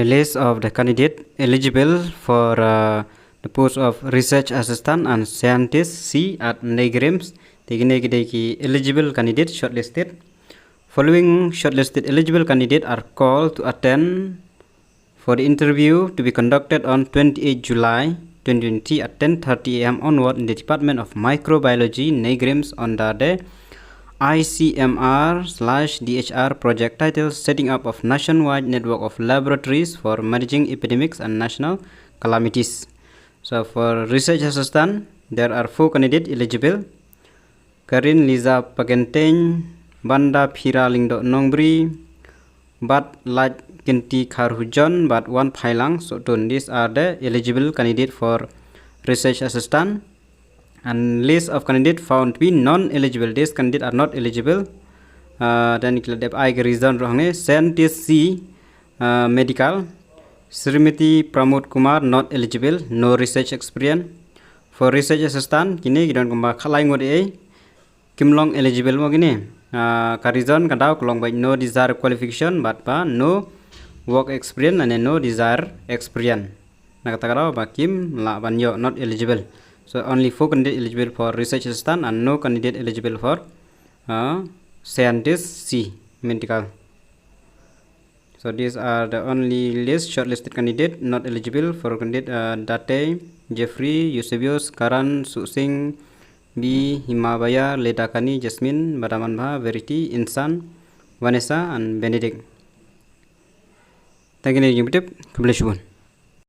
The list of the candidate eligible for the post of research assistant and scientist C at NEIGRIHMS. The eligible candidate shortlisted. Following shortlisted eligible candidates are called to attend for the interview to be conducted on 28 July 2020 at 10:30 a.m. onward in the Department of Microbiology, NEIGRIHMS, under the ICMR/DHR project titled Setting Up of Nationwide Network of Laboratories for Managing Epidemics and National Calamities. So for research assistant, there are 4 candidates eligible. Karin Liza Pagenteng, Banda Phira Lingdo Nongbri, Bat Laj Kinti Kharhujon, Bat Wan Phailang Sotun. These are the eligible candidates for research assistant. And list of candidates found to be non-eligible. These candidates are not eligible. Then I reason wrong. Scientist C, medical. Srimati Pramod Kumar, not eligible, no research experience. For research assistant, kini kita kembali kalai ngode Kimlong eligible mo gini. Karizon kadau kelong by no desired qualification, but no work experience and no desired experience. Nakata ba Kim la banyo not eligible. So only 4 candidates eligible for research assistant and no candidate eligible for scientist C, medical. So these are the only list shortlisted candidate not eligible for candidate Date, Jeffrey, Eusebius, Karan, Susing, B, Himabaya, Ledakani, Jasmine, Badamanbha, Verity, Insan, Vanessa, and Benedict. Thank you,